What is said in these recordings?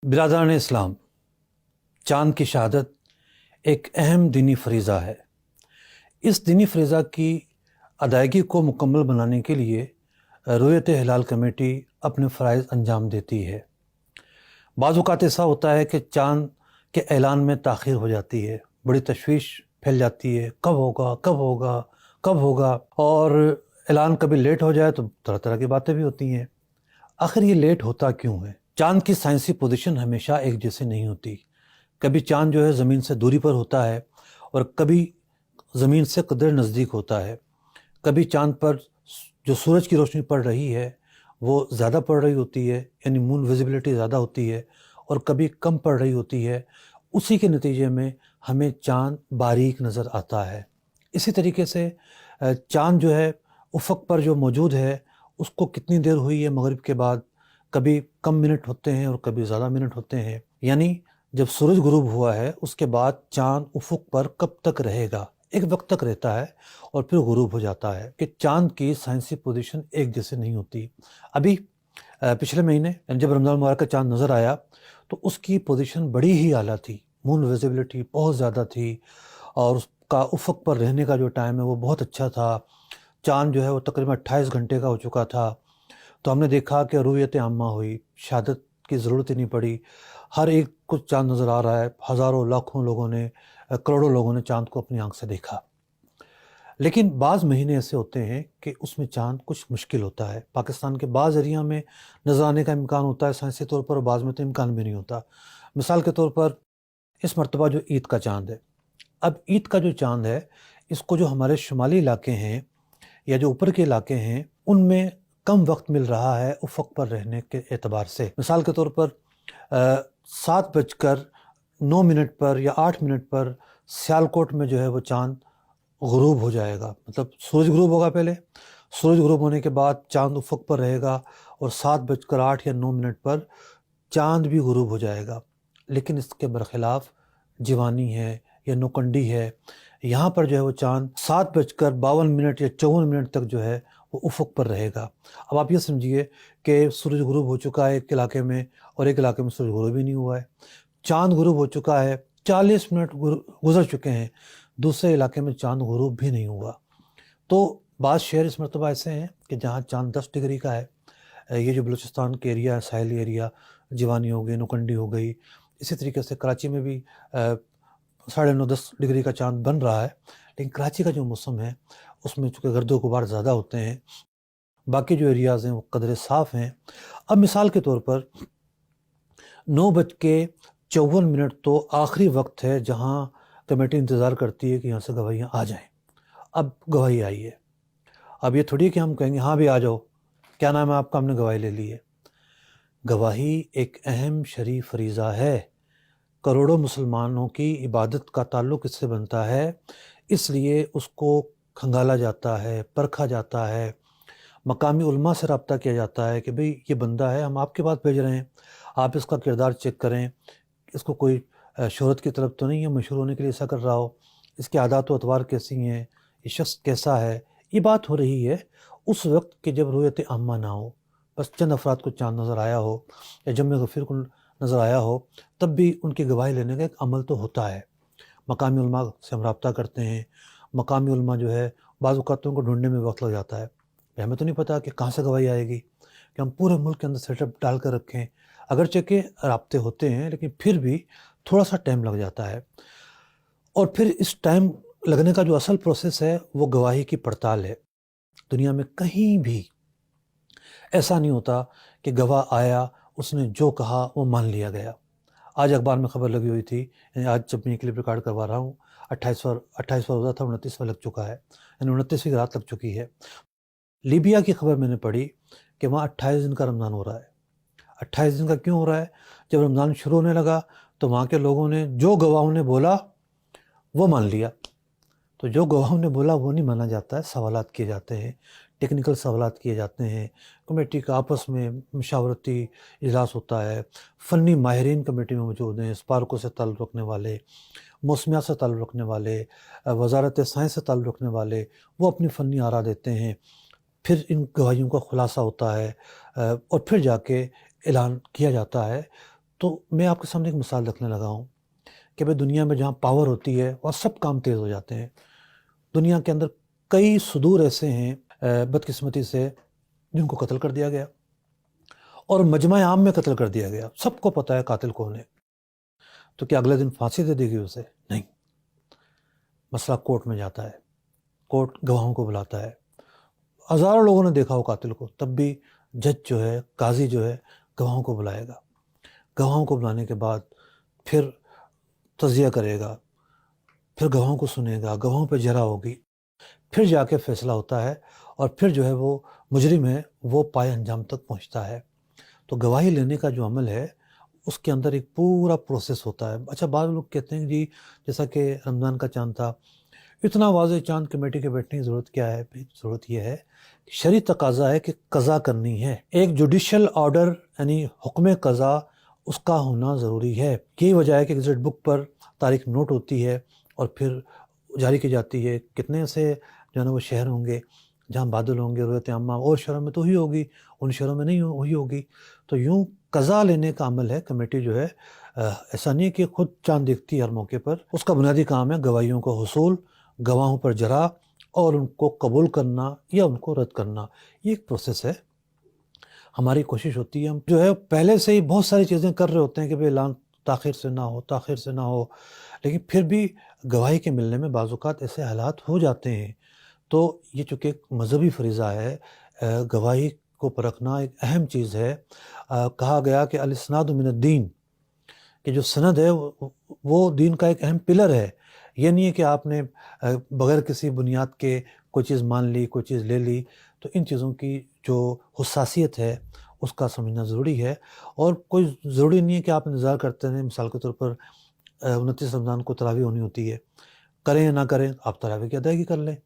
برادران اسلام، چاند کی شہادت ایک اہم دینی فریضہ ہے۔ اس دینی فریضہ کی ادائیگی کو مکمل بنانے کے لیے رؤیت ہلال کمیٹی اپنے فرائض انجام دیتی ہے۔ بعض اوقات ایسا ہوتا ہے کہ چاند کے اعلان میں تاخیر ہو جاتی ہے، بڑی تشویش پھیل جاتی ہے، کب ہوگا کب ہوگا کب ہوگا، اور اعلان کبھی لیٹ ہو جائے تو طرح طرح کی باتیں بھی ہوتی ہیں۔ آخر یہ لیٹ ہوتا کیوں ہے؟ چاند کی سائنسی پوزیشن ہمیشہ ایک جیسے نہیں ہوتی۔ کبھی چاند جو ہے زمین سے دوری پر ہوتا ہے اور کبھی زمین سے قدر نزدیک ہوتا ہے۔ کبھی چاند پر جو سورج کی روشنی پڑ رہی ہے وہ زیادہ پڑ رہی ہوتی ہے، یعنی مون ویزیبلٹی زیادہ ہوتی ہے، اور کبھی کم پڑ رہی ہوتی ہے۔ اسی کے نتیجے میں ہمیں چاند باریک نظر آتا ہے۔ اسی طریقے سے چاند جو ہے افق پر جو موجود ہے اس کو کتنی دیر ہوئی ہے مغرب کے بعد، کبھی کم منٹ ہوتے ہیں اور کبھی زیادہ منٹ ہوتے ہیں۔ یعنی جب سورج غروب ہوا ہے اس کے بعد چاند افق پر کب تک رہے گا، ایک وقت تک رہتا ہے اور پھر غروب ہو جاتا ہے۔ کہ چاند کی سائنسی پوزیشن ایک جیسے نہیں ہوتی۔ ابھی پچھلے مہینے جب رمضان المبارک کا چاند نظر آیا تو اس کی پوزیشن بڑی ہی اعلیٰ تھی، مون ویزیبلٹی بہت زیادہ تھی، اور اس کا افق پر رہنے کا جو ٹائم ہے وہ بہت اچھا تھا۔ چاند جو ہے وہ تقریباً 28 گھنٹے کا ہو چکا تھا۔ تو ہم نے دیکھا کہ رؤیت عامہ ہوئی، شہادت کی ضرورت ہی نہیں پڑی۔ ہر ایک کو چاند نظر آ رہا ہے، ہزاروں لاکھوں لوگوں نے، کروڑوں لوگوں نے چاند کو اپنی آنکھ سے دیکھا۔ لیکن بعض مہینے ایسے ہوتے ہیں کہ اس میں چاند کچھ مشکل ہوتا ہے۔ پاکستان کے بعض ایریا میں نظر آنے کا امکان ہوتا ہے سائنسی طور پر، اور بعض میں تو امکان بھی نہیں ہوتا۔ مثال کے طور پر اس مرتبہ جو عید کا چاند ہے، اب عید کا جو چاند ہے اس کو جو ہمارے شمالی علاقے ہیں یا جو اوپر کے علاقے ہیں ان میں کم وقت مل رہا ہے افق پر رہنے کے اعتبار سے۔ مثال کے طور پر 7:09 پر یا 8 پر سیالکوٹ میں جو ہے وہ چاند غروب ہو جائے گا، مطلب سورج غروب ہوگا پہلے، سورج غروب ہونے کے بعد چاند افق پر رہے گا، اور 7:08 یا 9 پر چاند بھی غروب ہو جائے گا۔ لیکن اس کے برخلاف جیوانی ہے یا نوکنڈی ہے، یہاں پر جو ہے وہ چاند 7:52 یا 54 تک جو ہے وہ افق پر رہے گا۔ اب آپ یہ سمجھیے کہ سورج غروب ہو چکا ہے ایک علاقے میں، اور ایک علاقے میں سورج غروب ہی نہیں ہوا ہے۔ چاند غروب ہو چکا ہے، 40 منٹ گزر چکے ہیں، دوسرے علاقے میں چاند غروب بھی نہیں ہوا۔ تو بعض شہر اس مرتبہ ایسے ہیں کہ جہاں چاند 10 ڈگری کا ہے، یہ جو بلوچستان کے ایریا ہے، ساحلی ایریا، جیوانی ہو گئی، نوکنڈی ہو گئی۔ اسی طریقے سے کراچی میں بھی 9.5-10 ڈگری کا چاند بن رہا ہے، لیکن کراچی کا جو موسم ہے اس میں چونکہ گرد و غبار زیادہ ہوتے ہیں، باقی جو ایریاز ہیں وہ قدرے صاف ہیں۔ اب مثال کے طور پر 9:54 تو آخری وقت ہے جہاں کمیٹی انتظار کرتی ہے کہ یہاں سے گواہیاں آ جائیں۔ اب گواہی آئی ہے، اب یہ تھوڑی کہ ہم کہیں گے ہاں بھی آ جاؤ، کیا نام ہے آپ کا، ہم نے گواہی لے لی ہے۔ گواہی ایک اہم شرعی فریضہ ہے۔ کروڑوں مسلمانوں کی عبادت کا تعلق اس سے بنتا ہے، اس لیے اس کو کھنگالا جاتا ہے، پرکھا جاتا ہے، مقامی علماء سے رابطہ کیا جاتا ہے کہ بھئی یہ بندہ ہے، ہم آپ کے پاس بھیج رہے ہیں، آپ اس کا کردار چیک کریں، اس کو کوئی شہرت کی طرف تو نہیں ہے، مشہور ہونے کے لیے ایسا کر رہا ہو، اس کے عادات و اطوار کیسی ہیں، یہ شخص کیسا ہے۔ یہ بات ہو رہی ہے اس وقت کہ جب رؤیت عامہ نہ ہو، بس چند افراد کو چاند نظر آیا ہو یا جمع غفیر کو نظر آیا ہو، تب بھی ان کی گواہی لینے کا ایک عمل تو ہوتا ہے۔ مقامی علماء سے ہم رابطہ کرتے ہیں، مقامی علماء جو ہے بعض اوقاتوں کو ڈھونڈنے میں وقت لگ جاتا ہے، ہمیں تو نہیں پتہ کہ کہاں سے گواہی آئے گی، کہ ہم پورے ملک کے اندر سیٹ اپ ڈال کر رکھیں، اگرچہ کہ رابطے ہوتے ہیں لیکن پھر بھی تھوڑا سا ٹائم لگ جاتا ہے۔ اور پھر اس ٹائم لگنے کا جو اصل پروسیس ہے وہ گواہی کی پڑتال ہے۔ دنیا میں کہیں بھی ایسا نہیں ہوتا کہ گواہ آیا، اس نے جو کہا وہ مان لیا گیا۔ آج اخبار میں خبر لگی ہوئی تھی، یعنی آج جب میں یہ کلپ ریکارڈ کروا رہا ہوں 28واں روزہ تھا، 29واں لگ چکا ہے، یعنی 29ویں رات لگ چکی ہے۔ لیبیا کی خبر میں نے پڑھی کہ وہاں 28 دن کا رمضان ہو رہا ہے۔ 28 دن کا کیوں ہو رہا ہے؟ جب رمضان شروع ہونے لگا تو وہاں کے لوگوں نے جو گواہوں نے بولا وہ مان لیا۔ تو جو گواہوں نے بولا وہ نہیں مانا جاتا ہے، سوالات کیے جاتے ہیں، ٹیکنیکل سوالات کیے جاتے ہیں، کمیٹی کا آپس میں مشاورتی اجلاس ہوتا ہے، فنی ماہرین کمیٹی میں موجود ہیں، اسپارکو سے تعلق رکھنے والے، موسمیات سے تعلق رکھنے والے، وزارت سائنس سے تعلق رکھنے والے، وہ اپنی فنی آراء دیتے ہیں، پھر ان گواہیوں کا خلاصہ ہوتا ہے، اور پھر جا کے اعلان کیا جاتا ہے۔ تو میں آپ کے سامنے ایک مثال رکھنے لگا ہوں کہ بھئی دنیا میں جہاں پاور ہوتی ہے اور سب کام تیز ہو جاتے ہیں، دنیا کے اندر کئی صدور ایسے ہیں بدقسمتی سے جن کو قتل کر دیا گیا اور مجمع عام میں قتل کر دیا گیا، سب کو پتہ ہے قاتل کون ہے، تو کیا اگلے دن پھانسی دے دے گی اسے؟ نہیں، مسئلہ کورٹ میں جاتا ہے، کورٹ گواہوں کو بلاتا ہے، ہزاروں لوگوں نے دیکھا ہو قاتل کو، تب بھی جج جو ہے، قاضی جو ہے، گواہوں کو بلائے گا، گواہوں کو بلانے کے بعد پھر تجزیہ کرے گا، پھر گواہوں کو سنے گا، گواہوں پہ جرح ہوگی، پھر جا کے فیصلہ ہوتا ہے، اور پھر جو ہے وہ مجرم ہے وہ پائے انجام تک پہنچتا ہے۔ تو گواہی لینے کا جو عمل ہے اس کے اندر ایک پورا پروسیس ہوتا ہے۔ اچھا، بعض لوگ کہتے ہیں جی جیسا کہ رمضان کا چاند تھا، اتنا واضح چاند کمیٹی کے بیٹھنے کی ضرورت کیا ہے؟ ضرورت یہ ہے کہ شرعی تقاضا ہے کہ قضا کرنی ہے، ایک جوڈیشل آرڈر یعنی حکم قضا اس کا ہونا ضروری ہے۔ یہی وجہ ہے کہ گزٹ بک پر تاریخ نوٹ ہوتی ہے اور پھر جاری کی جاتی ہے۔ کتنے سے جو ہے نا وہ شہر ہوں گے جہاں بادل ہوں گے، رؤیت عامہ، اور شہروں میں تو ہی ہوگی، ان شہروں میں نہیں ہوئی ہوگی۔ تو یوں قضا لینے کا عمل ہے۔ کمیٹی جو ہے ایسا نہیں کہ خود چاند دیکھتی ہے ہر موقع پر، اس کا بنیادی کام ہے گواہیوں کو حصول، گواہوں پر جرح اور ان کو قبول کرنا یا ان کو رد کرنا۔ یہ ایک پروسیس ہے۔ ہماری کوشش ہوتی ہے، ہم جو ہے پہلے سے ہی بہت ساری چیزیں کر رہے ہوتے ہیں کہ بھئی اعلان تاخیر سے نہ ہو، تاخیر سے نہ ہو، لیکن پھر بھی گواہی کے ملنے میں بعض اوقات ایسے حالات ہو جاتے ہیں۔ تو یہ چونکہ ایک مذہبی فریضہ ہے، گواہی کو پرکھنا ایک اہم چیز ہے۔ کہا گیا کہ الاسناد من الدین، کہ جو سند ہے وہ دین کا ایک اہم پلر ہے۔ یہ نہیں ہے کہ آپ نے بغیر کسی بنیاد کے کوئی چیز مان لی، کوئی چیز لے لی۔ تو ان چیزوں کی جو حساسیت ہے اس کا سمجھنا ضروری ہے، اور کوئی ضروری نہیں ہے کہ آپ انتظار کرتے رہیں۔ مثال کے طور پر 29 رمضان کو تراویح ہونی ہوتی ہے، کریں یا نہ کریں آپ تراویح کی ادائیگی کر لیں،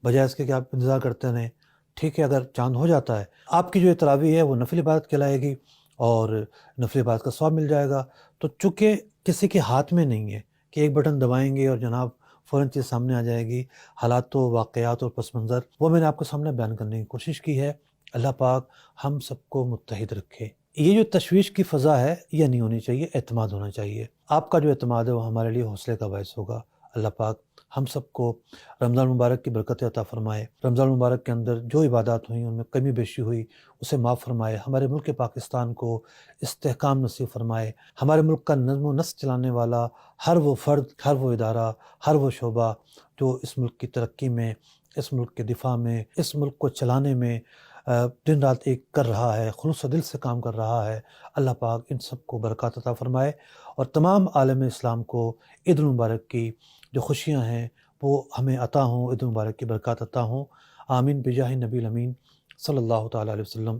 بجائے اس کے کہ آپ انتظار کرتے رہیں۔ ٹھیک ہے، اگر چاند ہو جاتا ہے آپ کی جو تراویح ہے وہ نفل عبادت کہلائے گی اور نفل عبادت کا ثواب مل جائے گا۔ تو چونکہ کسی کے ہاتھ میں نہیں ہے کہ ایک بٹن دبائیں گے اور جناب فوراً چیز سامنے آ جائے گی، حالات و واقعات اور پس منظر وہ میں نے آپ کے سامنے بیان کرنے کی کوشش کی ہے۔ اللہ پاک ہم سب کو متحد رکھے۔ یہ جو تشویش کی فضا ہے یہ نہیں ہونی چاہیے، اعتماد ہونا چاہیے۔ آپ کا جو اعتماد ہے وہ ہمارے لیے حوصلے کا باعث ہوگا۔ اللہ پاک ہم سب کو رمضان مبارک کی برکت عطا فرمائے۔ رمضان مبارک کے اندر جو عبادات ہوئیں ان میں کمی بیشی ہوئی اسے معاف فرمائے۔ ہمارے ملک پاکستان کو استحکام نصیب فرمائے۔ ہمارے ملک کا نظم و نسق چلانے والا ہر وہ فرد، ہر وہ ادارہ، ہر وہ شعبہ جو اس ملک کی ترقی میں، اس ملک کے دفاع میں، اس ملک کو چلانے میں دن رات ایک کر رہا ہے، خلوص دل سے کام کر رہا ہے، اللہ پاک ان سب کو برکات عطا فرمائے، اور تمام عالم اسلام کو عید المبارک کی جو خوشیاں ہیں وہ ہمیں عطا ہوں، عید المبارک کی برکات عطا ہوں۔ آمین بجاہ نبی الامین صلی اللہ تعالیٰ علیہ وسلم۔